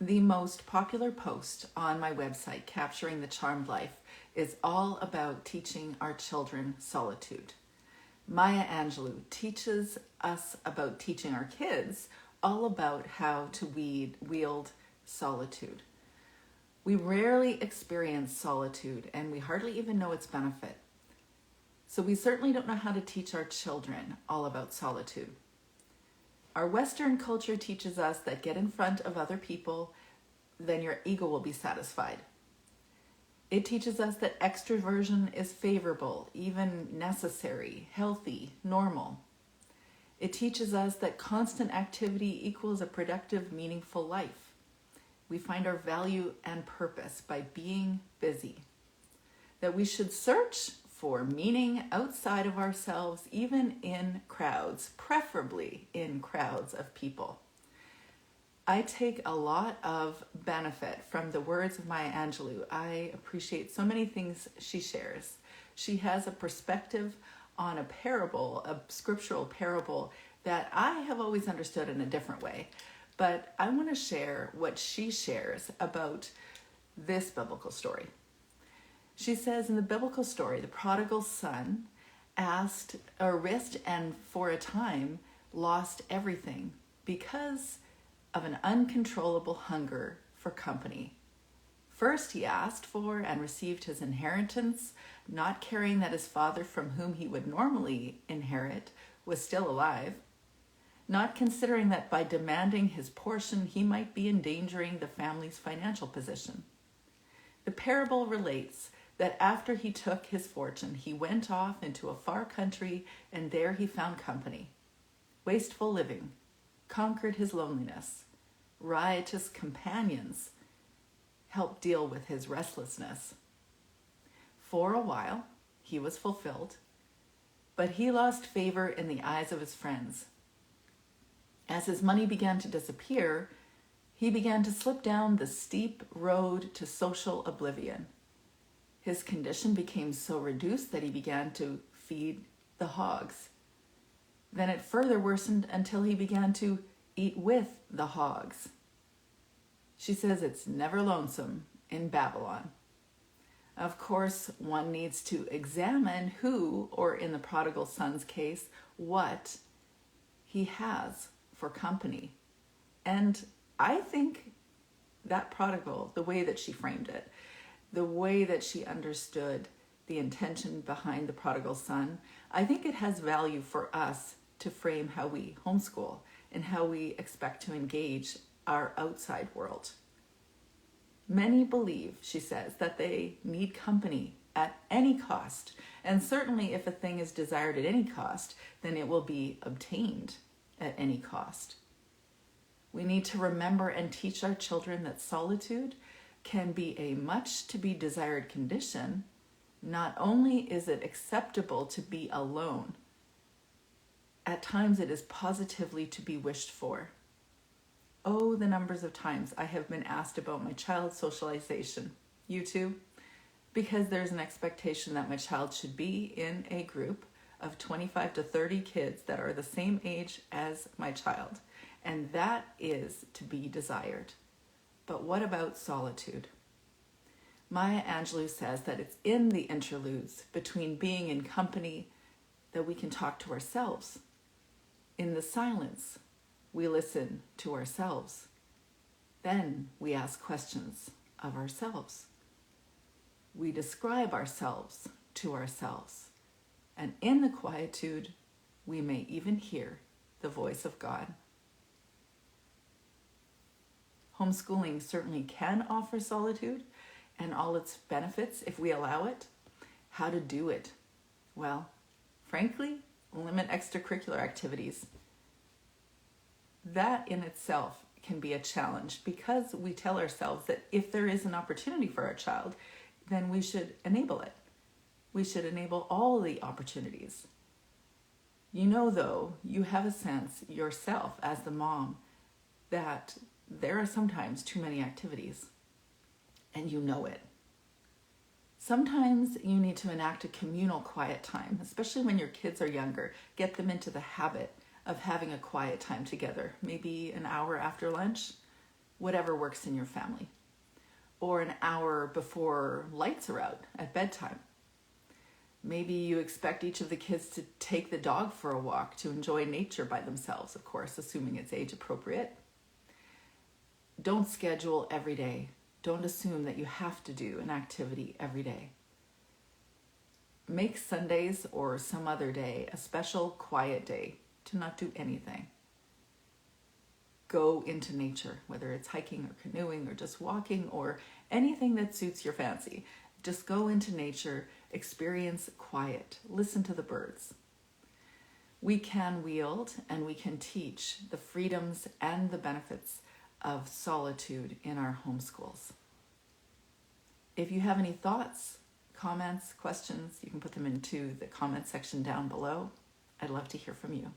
The most popular post on my website, Capturing the Charmed Life, is all about teaching our children solitude. Maya Angelou teaches us about teaching our kids all about how to wield solitude. We rarely experience solitude, and we hardly even know its benefit. So we certainly don't know how to teach our children all about solitude. Our Western culture teaches us that get in front of other people, then your ego will be satisfied. It teaches us that extroversion is favourable, even necessary, healthy, normal. It teaches us that constant activity equals a productive, meaningful life. We find our value and purpose by being busy. That we should search for meaning outside of ourselves, even in crowds, preferably in crowds of people. I take a lot of benefit from the words of Maya Angelou. I appreciate so many things she shares. She has a perspective on a parable, a scriptural parable that I have always understood in a different way. But I want to share what she shares about this biblical story. She says in the biblical story, the prodigal son risked and for a time lost everything because of an uncontrollable hunger for company. First, he asked for and received his inheritance, not caring that his father, from whom he would normally inherit, was still alive, not considering that by demanding his portion, he might be endangering the family's financial position. The parable relates that after he took his fortune, he went off into a far country, and there he found company. Wasteful living conquered his loneliness. Riotous companions helped deal with his restlessness. For a while, he was fulfilled, but he lost favor in the eyes of his friends. As his money began to disappear, he began to slip down the steep road to social oblivion. His condition became so reduced that he began to feed the hogs. Then it further worsened until he began to eat with the hogs. She says it's never lonesome in Babylon. Of course, one needs to examine who, or in the prodigal son's case, what he has for company. And I think that prodigal, the way that she framed it, the way that she understood the intention behind the prodigal son, I think it has value for us to frame how we homeschool and how we expect to engage our outside world. Many believe, she says, that they need company at any cost. And certainly if a thing is desired at any cost, then it will be obtained at any cost. We need to remember and teach our children that solitude can be a much to be desired condition. Not only is it acceptable to be alone, at times it is positively to be wished for. Oh, the numbers of times I have been asked about my child's socialization. You too? Because there's an expectation that my child should be in a group of 25 to 30 kids that are the same age as my child. And that is to be desired. But what about solitude? Maya Angelou says that it's in the interludes between being in company that we can talk to ourselves. In the silence, we listen to ourselves. Then we ask questions of ourselves. We describe ourselves to ourselves. And in the quietude, we may even hear the voice of God. Homeschooling certainly can offer solitude and all its benefits if we allow it. How to do it? Well, frankly, limit extracurricular activities. That in itself can be a challenge because we tell ourselves that if there is an opportunity for our child, then we should enable it. We should enable all the opportunities. You know, though, you have a sense yourself as the mom that there are sometimes too many activities, and you know it. Sometimes you need to enact a communal quiet time, especially when your kids are younger. Get them into the habit of having a quiet time together, maybe an hour after lunch. whatever works in your family, or an hour before lights are out at bedtime. Maybe you expect each of the kids to take the dog for a walk to enjoy nature by themselves, of course, assuming it's age appropriate. Don't schedule every day. Don't assume that you have to do an activity every day. Make Sundays or some other day a special quiet day to not do anything. Go into nature, whether it's hiking or canoeing or just walking or anything that suits your fancy. Just go into nature, experience quiet, listen to the birds. We can wield and we can teach the freedoms and the benefits of solitude in our homeschools. If you have any thoughts, comments, questions, you can put them into the comment section down below. I'd love to hear from you.